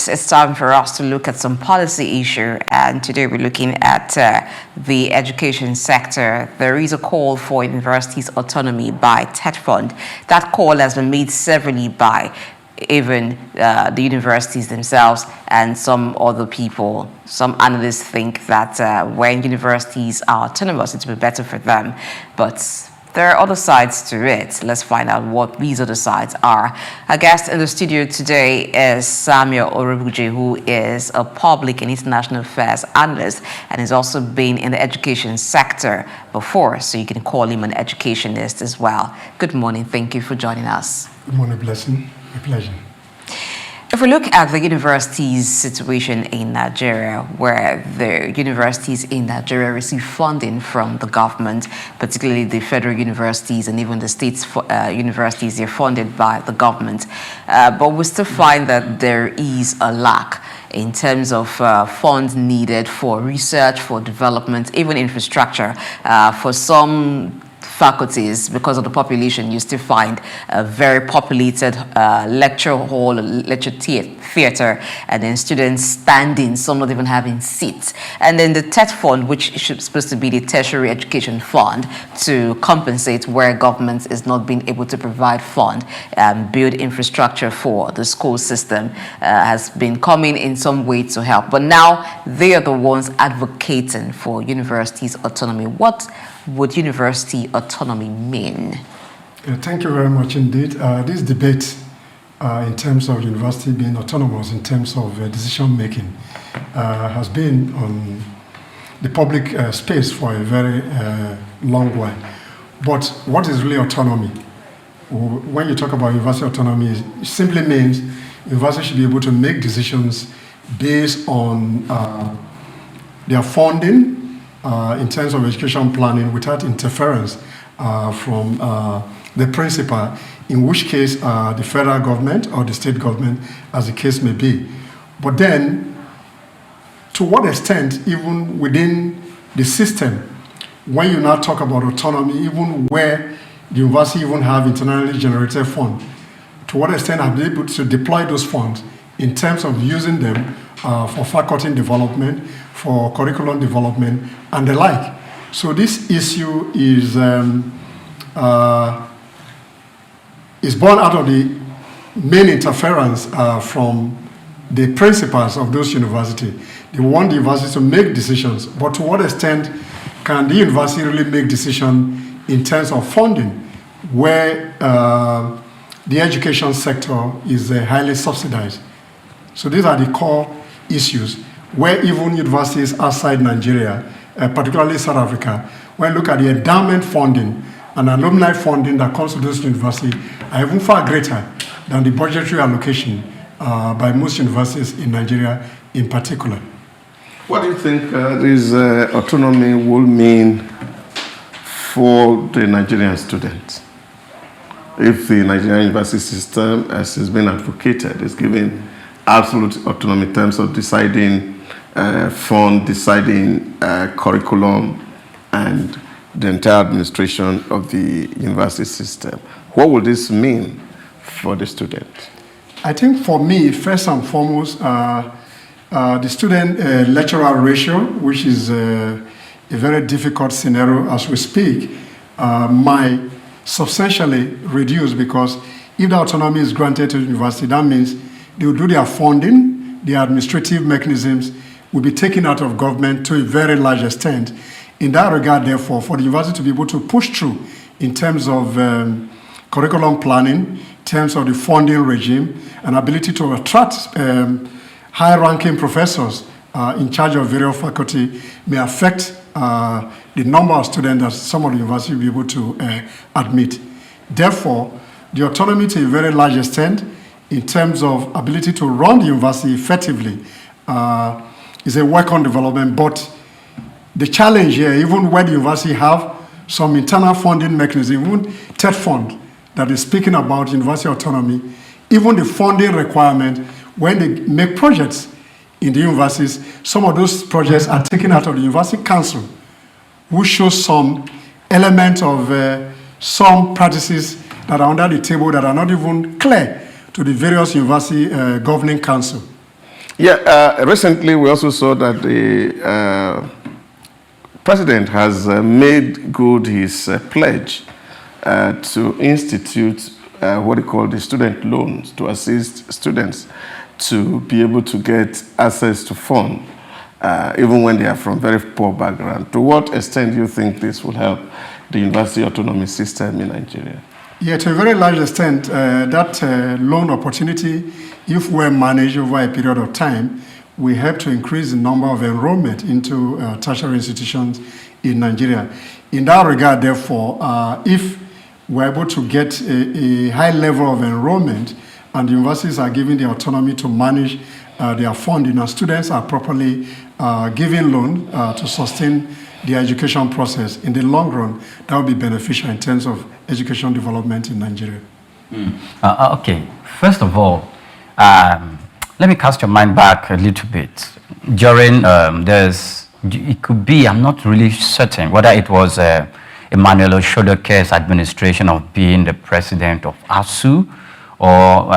it's time for us to look at some policy issue, and today we're looking at the education sector. There is a call for universities' autonomy by TED Fund. That call has been made severally by even the universities themselves and some other people. Some analysts think that when universities are autonomous, it will be better for them, but there are other sides to it. Let's find out what these other sides are. Our guest in the studio today is Sam Orovwuje, who is a public and international affairs analyst and has also been in the education sector before, so you can call him an educationist as well. Good morning. Thank you for joining us. Good morning, Blessing. A pleasure. If we look at the universities' situation in Nigeria, where the universities in Nigeria receive funding from the government, particularly the federal universities and even the state universities, they're funded by the government. But we still find that there is a lack in terms of funds needed for research, for development, even infrastructure. For some faculties, because of the population, you still find a very populated lecture hall, lecture theater, and then students standing, some not even having seats. And then the TED Fund, which is supposed to be the Tertiary Education Fund to compensate where government is not being able to provide fund, build infrastructure for the school system, has been coming in some way to help. But now they are the ones advocating for universities' autonomy. What would university autonomy mean? Thank you very much indeed. This debate in terms of university being autonomous in terms of decision making has been on the public space for a very long while. But what is really autonomy? When you talk about university autonomy, it simply means university should be able to make decisions based on their funding in terms of education planning without interference from the principal, in which case the federal government or the state government, as the case may be. But then, to what extent, even within the system, when you now talk about autonomy, even where the university even have internally generated funds, to what extent are they able to deploy those funds in terms of using them for faculty development, for curriculum development, and the like. So this issue is born out of the main interference from the principals of those universities. They want the university to make decisions, but to what extent can the university really make decisions in terms of funding, where the education sector is highly subsidized? So these are the core issues where even universities outside Nigeria, particularly South Africa, when you look at the endowment funding and alumni funding that comes to those universities, are even far greater than the budgetary allocation by most universities in Nigeria in particular. What do you think this autonomy will mean for the Nigerian students? If the Nigerian university system, as has been advocated, is given absolute autonomy in terms of deciding fund, deciding curriculum, and the entire administration of the university system, what will this mean for the students? I think for me, first and foremost, the student-lecturer ratio, which is a very difficult scenario as we speak, might substantially reduce, because if the autonomy is granted to the university, that means they will do their funding, their administrative mechanisms will be taken out of government to a very large extent. In that regard, therefore, for the university to be able to push through in terms of curriculum planning, in terms of the funding regime, and ability to attract high-ranking professors in charge of various faculty may affect the number of students that some of the universities will be able to admit. Therefore, the autonomy to a very large extent in terms of ability to run the university effectively is a welcome development. But the challenge here, even where the university have some internal funding mechanism, even TED Fund that is speaking about university autonomy, even the funding requirement, when they make projects in the universities, some of those projects are taken out of the university council, which shows some element of some practices that are under the table that are not even clear to the various university governing council. Yeah, recently we also saw that the president has made good his pledge to institute what he called the student loans to assist students to be able to get access to funds, even when they are from very poor background. To what extent do you think this will help the university autonomy system in Nigeria? Yeah, to a very large extent, that loan opportunity, if well managed over a period of time, will help to increase the number of enrollment into tertiary institutions in Nigeria. In that regard, therefore, if we're able to get a high level of enrollment and the universities are given the autonomy to manage their funding and students are properly given loan to sustain the education process, in the long run, that will be beneficial in terms of education development in Nigeria. Okay, first of all, let me cast your mind back a little bit. During it could be, I'm not really certain whether it was Emmanuel Oshodoke's administration of being the president of ASU or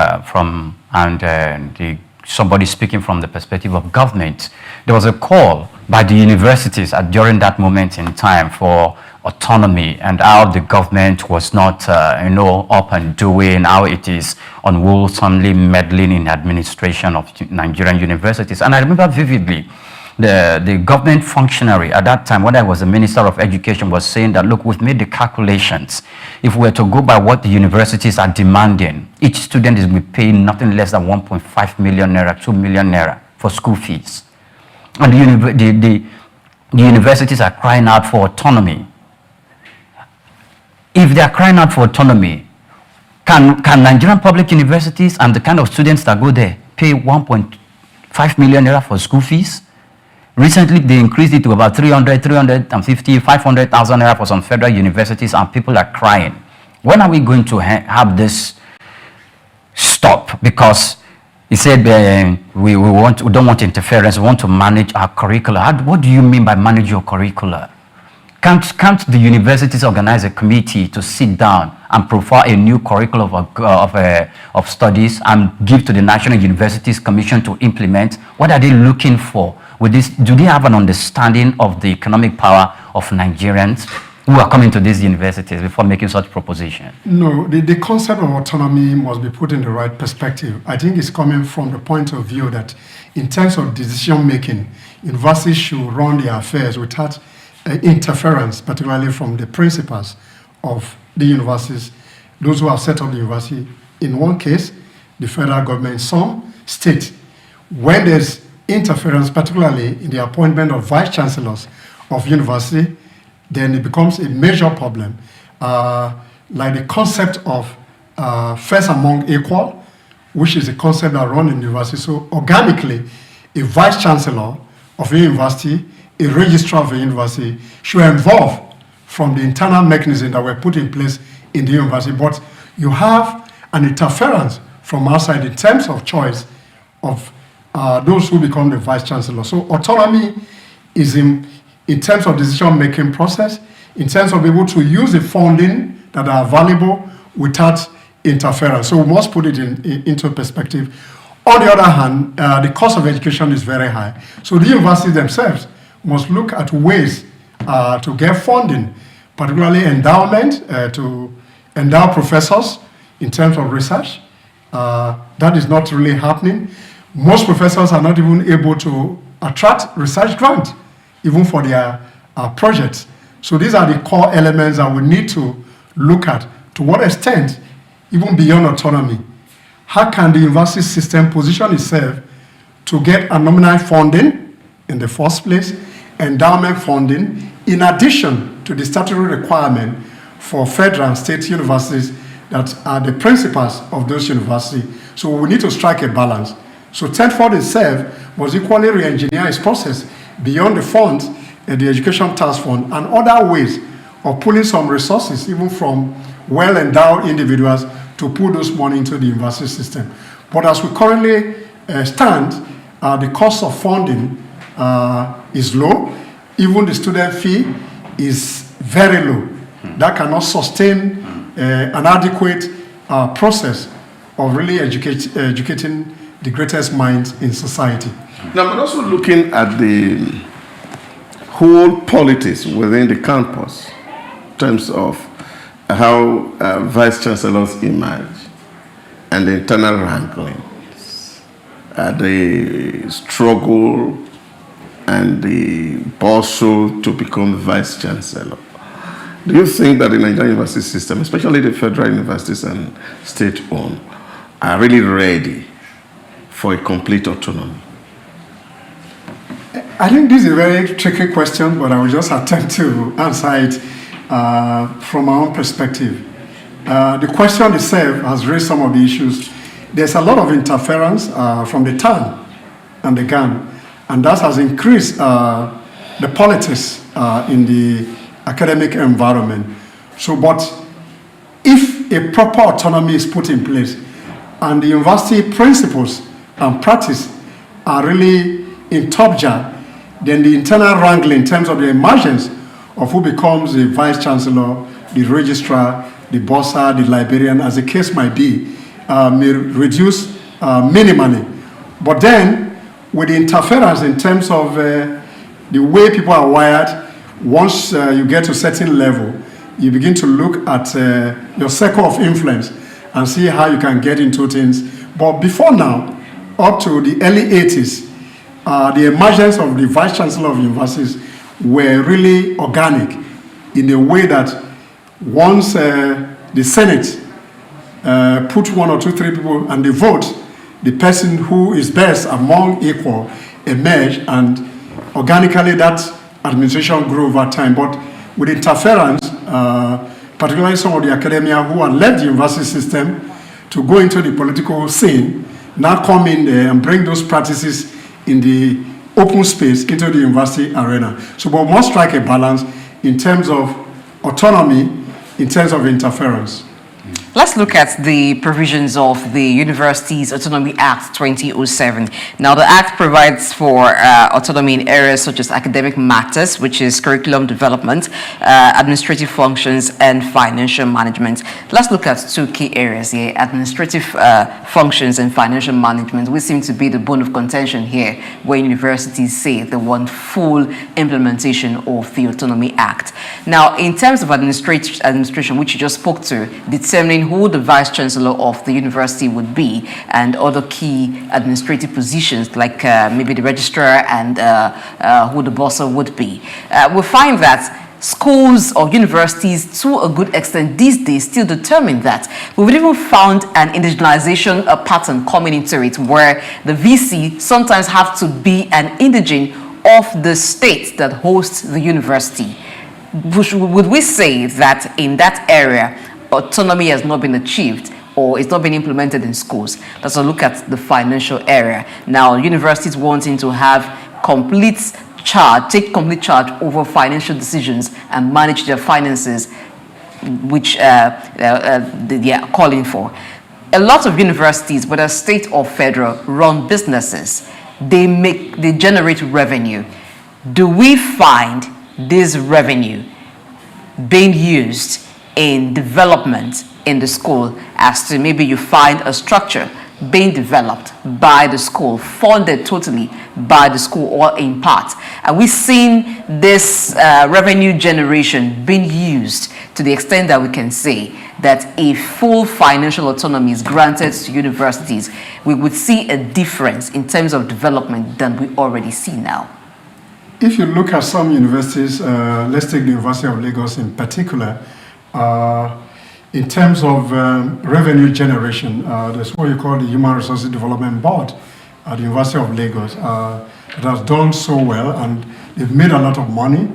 somebody speaking from the perspective of government. There was a call by the universities during that moment in time for autonomy and how the government was not, up and doing, how it is unwholesomely meddling in administration of Nigerian universities. And I remember vividly the government functionary at that time, when I was the Minister of Education, was saying that, look, we've made the calculations. If we were to go by what the universities are demanding, each student is paying nothing less than 1.5 million naira, 2 million naira for school fees. And the universities are crying out for autonomy. If they are crying out for autonomy, can Nigerian public universities and the kind of students that go there pay 1.5 million naira for school fees? Recently, they increased it to about 300, 350, 500,000 naira for some federal universities, and people are crying. When are we going to have this stop? Because he said we don't want interference. We want to manage our curricula. What do you mean by manage your curricula? Can't the universities organize a committee to sit down and profile a new curriculum of studies and give to the National Universities Commission to implement? What are they looking for with this? Do they have an understanding of the economic power of Nigerians who are coming to these universities before making such proposition? No, the concept of autonomy must be put in the right perspective. I think it's coming from the point of view that in terms of decision making, universities should run their affairs without interference, particularly from the principals of the universities, those who have set up the university. In one case, the federal government, some state. When there's interference, particularly in the appointment of vice chancellors of university, then it becomes a major problem. Like the concept of first among equal, which is a concept that runs in university. So organically, a vice chancellor of a university, a registrar of a university should evolve from the internal mechanism that were put in place in the university. But you have an interference from outside in terms of choice of those who become the vice chancellor. So autonomy is in terms of decision-making process, in terms of able to use the funding that are available without interference. So we must put it into perspective. On the other hand, the cost of education is very high. So the universities themselves must look at ways to get funding, particularly endowment, to endow professors in terms of research. That is not really happening. Most professors are not even able to attract research grants, even for their projects. So these are the core elements that we need to look at. To what extent, even beyond autonomy, how can the university system position itself to get a nominal funding in the first place, endowment funding, in addition to the statutory requirement for federal and state universities that are the principals of those universities. So we need to strike a balance. So Tedford itself must equally re-engineer its process beyond the funds, the Education Task Fund, and other ways of pulling some resources, even from well-endowed individuals, to put those money into the university system. But as we currently stand, the cost of funding is low. Even the student fee is very low. That cannot sustain an adequate process of really educating the greatest minds in society. Now, but also looking at the whole politics within the campus in terms of how vice chancellors emerge and the internal wranglings, the struggle and the bustle to become vice chancellor. Do you think that the Nigerian university system, especially the federal universities and state-owned, are really ready for a complete autonomy? I think this is a very tricky question, but I will just attempt to answer it from our own perspective. The question itself has raised some of the issues. There's a lot of interference from the TAN and the GAN, and that has increased the politics in the academic environment. So, but if a proper autonomy is put in place and the university principles and practice are really in top jar, then the internal wrangling in terms of the emergence of who becomes the vice chancellor, the registrar, the bursar, the librarian, as the case might be, may reduce minimally. But then, with the interference in terms of the way people are wired, once you get to a certain level, you begin to look at your circle of influence and see how you can get into things. But before now, up to the early 80s, the emergence of the vice chancellor of universities were really organic in a way that once the Senate put 1 or 2, 3 people and they vote, the person who is best among equal emerge, and organically that administration grew over time. But with interference, particularly some of the academia who had left the university system to go into the political scene, now come in there and bring those practices in the open space into the university arena. So we must strike a balance in terms of autonomy, in terms of interference. Let's look at the provisions of the Universities Autonomy Act 2007. Now, the Act provides for autonomy in areas such as academic matters, which is curriculum development, administrative functions, and financial management. Let's look at 2 key areas here: administrative functions and financial management, which seem to be the bone of contention here, where universities say they want full implementation of the Autonomy Act. Now, in terms of administration, which you just spoke to, determining who the vice chancellor of the university would be and other key administrative positions like maybe the registrar and who the bursar would be. We find that schools or universities, to a good extent these days, still determine that. We've even found an indigenization pattern coming into it, where the VC sometimes have to be an indigene of the state that hosts the university. Would we say that in that area, autonomy has not been achieved or it's not been implemented in schools? Let's look at the financial area. Now, universities wanting to have take complete charge over financial decisions and manage their finances, which they are calling for. A lot of universities, whether state or federal, run businesses. They generate revenue. Do we find this revenue being used in development in the school, as to maybe you find a structure being developed by the school, funded totally by the school or in part? Are we seeing this revenue generation being used to the extent that we can say that if full financial autonomy is granted to universities, we would see a difference in terms of development than we already see now? If you look at some universities, let's take the University of Lagos in particular, in terms of revenue generation, there's what you call the Human Resources Development Board at the University of Lagos that has done so well, and they've made a lot of money.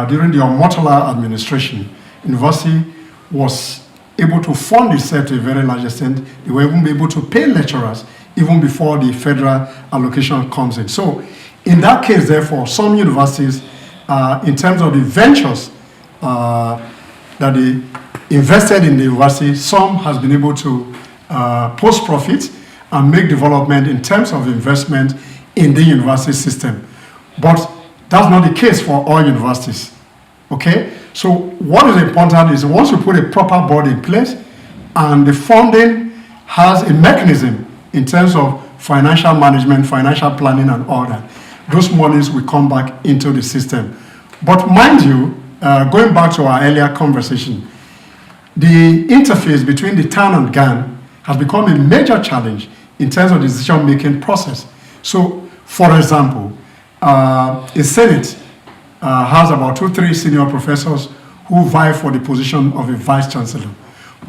During the Omotola administration, university was able to fund itself to a very large extent. They were even able to pay lecturers even before the federal allocation comes in. So in that case, therefore, some universities, in terms of the ventures that they invested in the university, some has been able to post profit and make development in terms of investment in the university system. But that's not the case for all universities, okay? So what is important is once you put a proper board in place and the funding has a mechanism in terms of financial management, financial planning, and all that. Those monies will come back into the system. But mind you, going back to our earlier conversation, the interface between the town and GAN has become a major challenge in terms of the decision-making process. So, for example, a Senate has about 2-3 senior professors who vie for the position of a vice chancellor.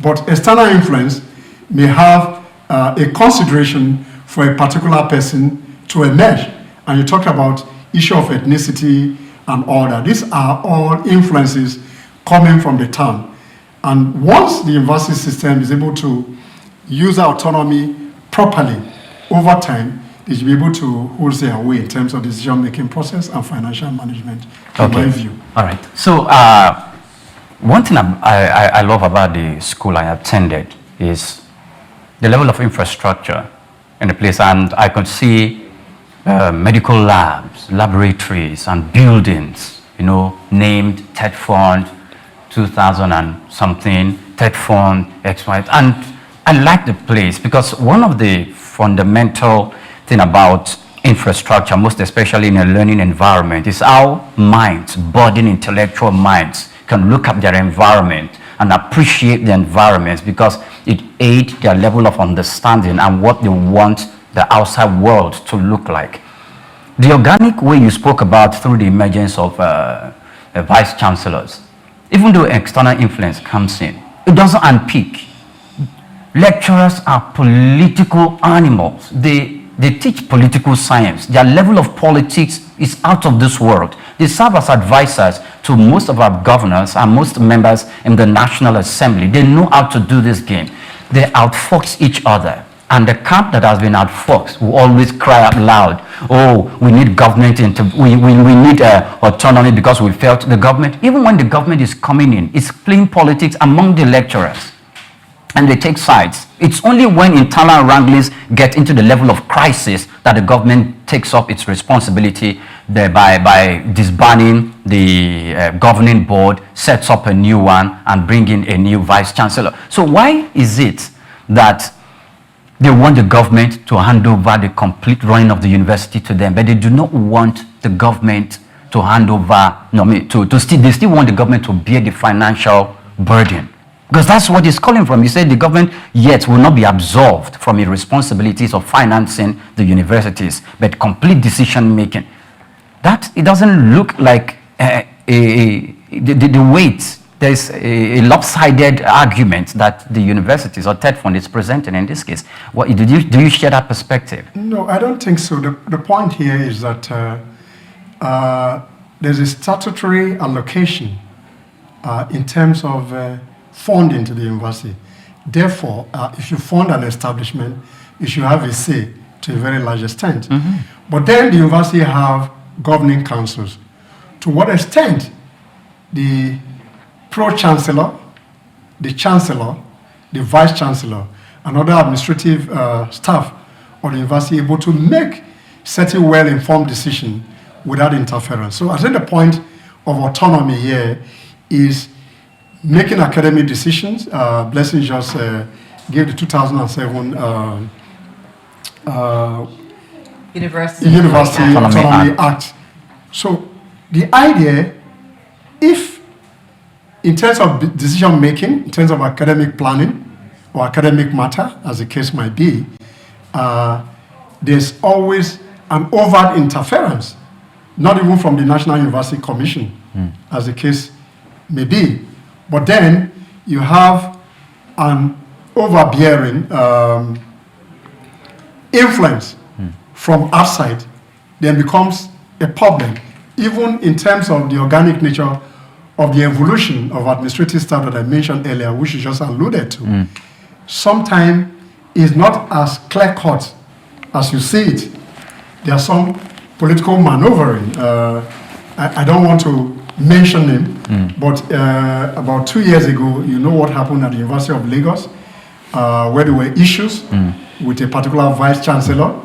But external influence may have a consideration for a particular person to emerge. And you talked about issue of ethnicity and all that. These are all influences coming from the town. And once the university system is able to use autonomy properly over time, they should be able to hold their way in terms of decision-making process and financial management, in my view. All right. So one thing I love about the school I attended is the level of infrastructure in the place. And I could see medical labs, laboratories, and buildings, named TED Fund 2000 and something, TED Fund, XY. And I like the place because one of the fundamental thing about infrastructure, most especially in a learning environment, is how minds, budding intellectual minds, can look at their environment and appreciate the environment because it aids their level of understanding and what they want the outside world to look like. The organic way you spoke about through the emergence of vice chancellors, even though external influence comes in, it doesn't unpick. Lecturers are political animals. They teach political science. Their level of politics is out of this world. They serve as advisors to most of our governors and most members in the National Assembly. They know how to do this game. They outfox each other. And the camp that has been outfoxed will always cry out loud, oh, we need government, we need autonomy because we felt the government, even when the government is coming in, it's playing politics among the lecturers. And they take sides. It's only when internal wranglings get into the level of crisis that the government takes up its responsibility by disbanding the governing board, sets up a new one, and bringing a new vice chancellor. So why is it that they want the government to hand over the complete running of the university to them, but they do not want the government to hand over, they still want the government to bear the financial burden? Because that's what it's calling from. You said the government yet will not be absolved from its responsibilities of financing the universities, but complete decision making. That, it doesn't look like the weight. There's a lopsided argument that the universities or TED Fund is presenting in this case. What, do you share that perspective? No, I don't think so. The point here is that there's a statutory allocation in terms of funding to the university. Therefore, if you fund an establishment, you should have a say to a very large extent. Mm-hmm. But then the university have governing councils. To what extent the pro-chancellor, the chancellor, the vice-chancellor, and other administrative staff of the university able to make certain well-informed decisions without interference. So I think the point of autonomy here is making academic decisions. Blessing just gave the 2007 University Autonomy Act. So the idea, if in terms of decision making, in terms of academic planning or academic matter, as the case might be, there's always an overt interference, not even from the National University Commission, as the case may be. But then you have an overbearing influence from outside, then becomes a problem, even in terms of the organic nature of the evolution of administrative staff that I mentioned earlier, which you just alluded to. Sometimes is not as clear-cut as you see it. There are some political maneuvering. I don't want to mention him, but about 2 years ago, you know what happened at the University of Lagos, where there were issues with a particular vice-chancellor,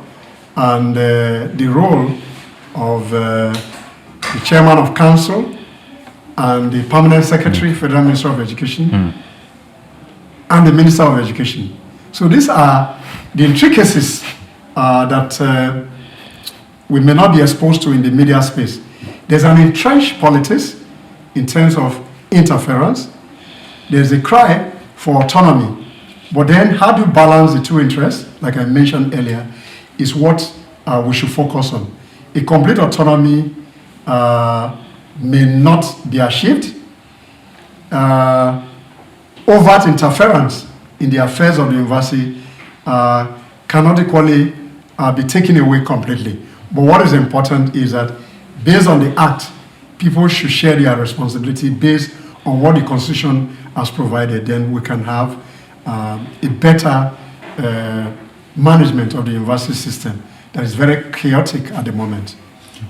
and the role of the chairman of council and the permanent secretary, Federal Minister of Education, and the Minister of Education. So these are the intricacies that we may not be exposed to in the media space. There's an entrenched politics in terms of interference. There's a cry for autonomy. But then how do you balance the two interests, like I mentioned earlier, is what we should focus on. A complete autonomy may not be achieved. Overt interference in the affairs of the university cannot equally be taken away completely. But what is important is that based on the act, people should share their responsibility based on what the Constitution has provided. Then we can have a better management of the university system that is very chaotic at the moment.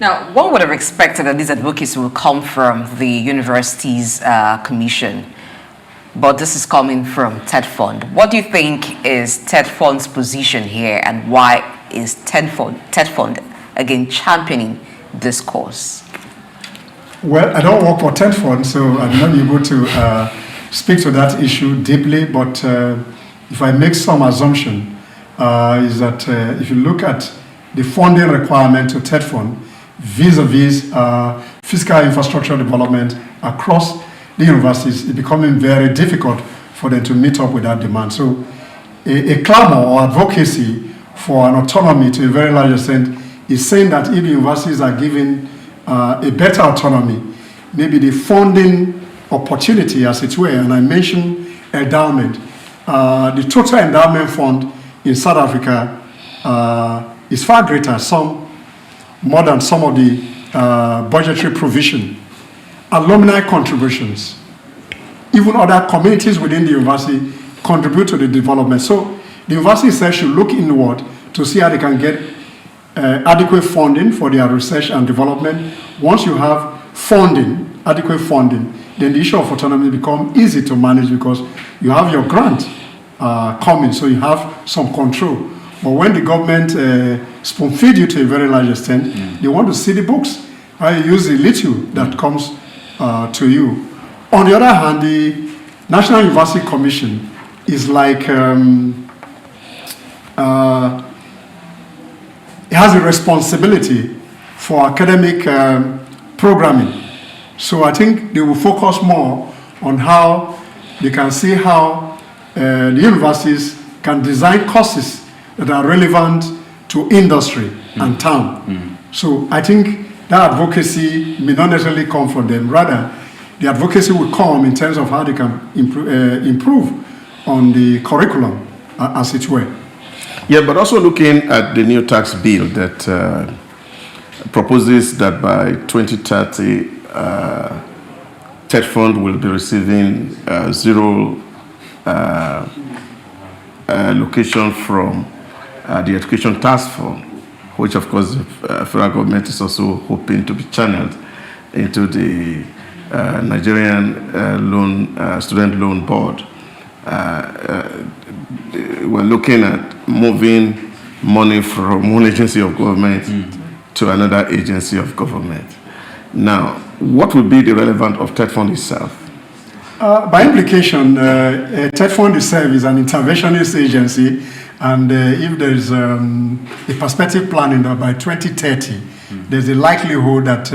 Now, one would have expected that these advocacy will come from the university's commission, but this is coming from TED Fund. What do you think is TED Fund's position here, and why is TED Fund again championing this cause? Well, I don't work for TED Fund, so I'm not able to speak to that issue deeply, but if I make some assumption, is that if you look at the funding requirement to TED Fund vis-a-vis physical infrastructure development across the universities, it's becoming very difficult for them to meet up with that demand. So a clamor or advocacy for an autonomy to a very large extent is saying that if the universities are given a better autonomy, maybe the funding opportunity, as it were, and I mentioned endowment. The total endowment fund in South Africa is far greater, more than some of the budgetary provision. Alumni contributions, even other communities within the university contribute to the development. So the university itself should look inward to see how they can get adequate funding for their research and development. Once you have funding, adequate funding, then the issue of autonomy becomes easy to manage because you have your grant coming, so you have some control. But when the government spoon feed you to a very large extent, they want to see the books, how you use the little that comes to you. On the other hand, the National University Commission is like, it has a responsibility for academic programming. So I think they will focus more on how they can see how the universities can design courses that are relevant to industry and town. So I think that advocacy may not necessarily come from them. Rather, the advocacy will come in terms of how they can improve on the curriculum, as it were. Yeah, but also looking at the new tax bill that proposes that by 2030, TED Fund will be receiving zero allocation from the Education Task Fund, which of course the federal government is also hoping to be channeled into the Nigerian Student Loan Board. We're looking at moving money from one agency of government to another agency of government. Now, what would be the relevance of TED Fund itself? By implication, TED Fund itself is an interventionist agency, and if there is a perspective planning that by 2030, there's a likelihood that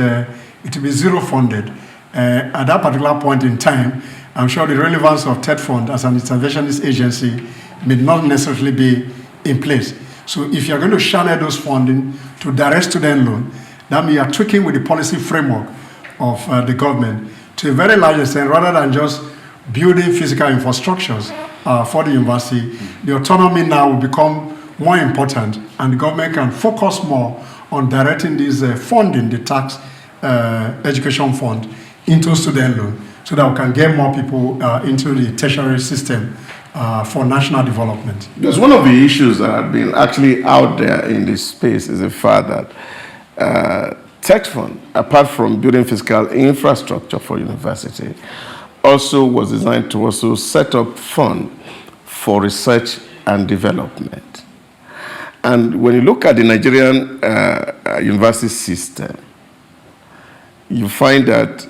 it will be zero funded. At that particular point in time, I'm sure the relevance of TED Fund as an interventionist agency may not necessarily be in place. So if you're going to channel those funding to direct student loan, that means you're tweaking with the policy framework of the government to a very large extent, rather than just building physical infrastructures for the university. The autonomy now will become more important, and the government can focus more on directing this funding, the tax education fund, into student loan, so that we can get more people into the tertiary system for national development. Because one of the issues that have been actually out there in this space is the fact that TED Fund, apart from building physical infrastructure for university, also was designed to also set up fund for research and development. And when you look at the Nigerian university system, you find that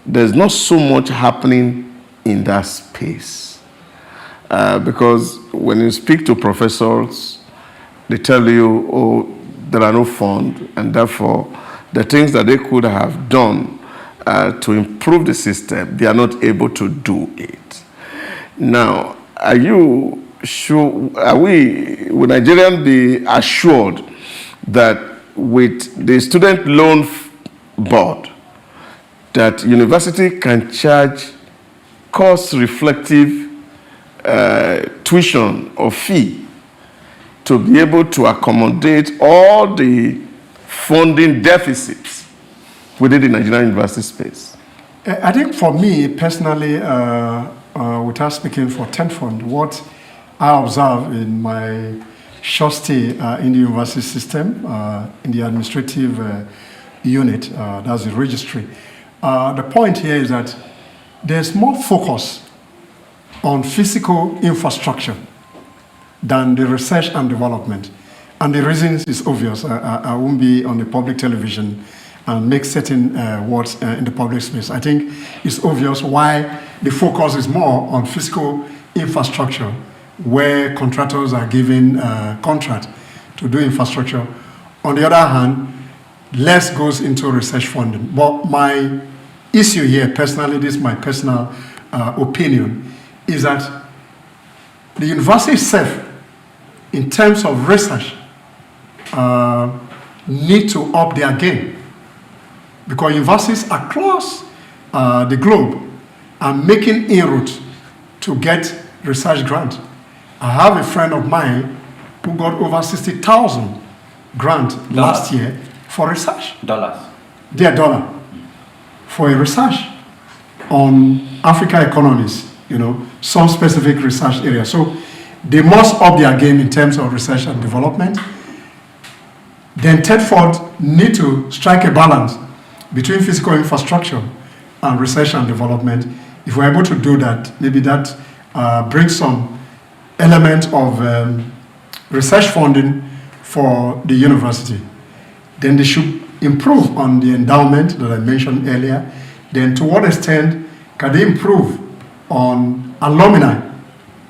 there's not so much happening in that space. Because when you speak to professors, they tell you, oh, there are no funds, and therefore the things that they could have done to improve the system, they are not able to do it. Now, are you sure, will Nigerians be assured that with the student loan board, that university can charge cost-reflective tuition or fee to be able to accommodate all the funding deficits within the Nigerian university space? I think for me, personally, without speaking for TENFund, what I observe in my short stay in the university system, in the administrative unit, that's the registry, the point here is that there's more focus on physical infrastructure than the research and development. And the reason is obvious. I won't be on the public television and make certain words in the public space. I think it's obvious why the focus is more on physical infrastructure, where contractors are given contract to do infrastructure. On the other hand, less goes into research funding. But my issue here, personally, this is my personal opinion, is that the university itself, in terms of research, need to up their game, because universities across the globe are making inroads to get research grant. I have a friend of mine who got over 60,000 grant last year for research. Dollars. Their dollar for a research on Africa economies, some specific research area. So they must up their game in terms of research and development. Then TENFund need to strike a balance between physical infrastructure and research and development. If we're able to do that, maybe that brings some element of research funding for the university. Then they should improve on the endowment that I mentioned earlier. Then to what extent can they improve on alumni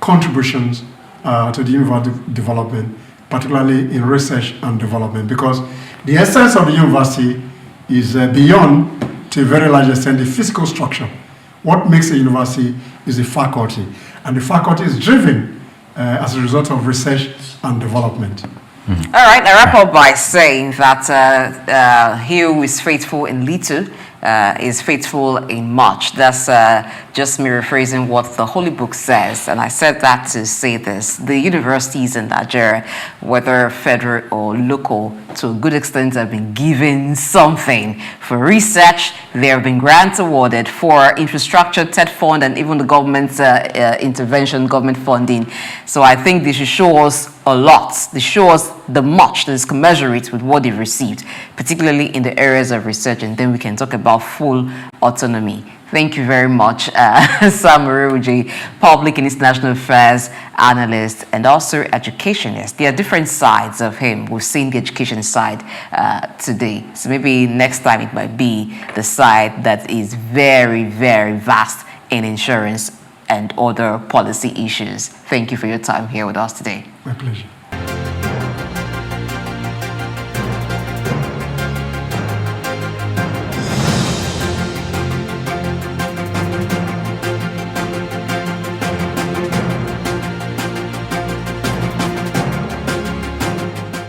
contributions to the university development, particularly in research and development? Because the essence of the university is beyond, to a very large extent, the physical structure. What makes a university is the faculty. And the faculty is driven as a result of research and development. All right, I wrap up by saying that he who is faithful in little is faithful in much. That's just me rephrasing what the Holy Book says. And I said that to say this. The universities in Nigeria, whether federal or local, to a good extent have been given something. For research, there have been grants awarded. For infrastructure, TENFund, and even the government's intervention, government funding. So I think this should show us a lot. This shows the much that is commensurate with what they've received, particularly in the areas of research, and then we can talk about full autonomy. Thank you very much, Sam Orovwuje, Public and International Affairs Analyst and also educationist. There are different sides of him. We've seen the education side today. So maybe next time it might be the side that is very, very vast in insurance and other policy issues. Thank you for your time here with us today. My pleasure.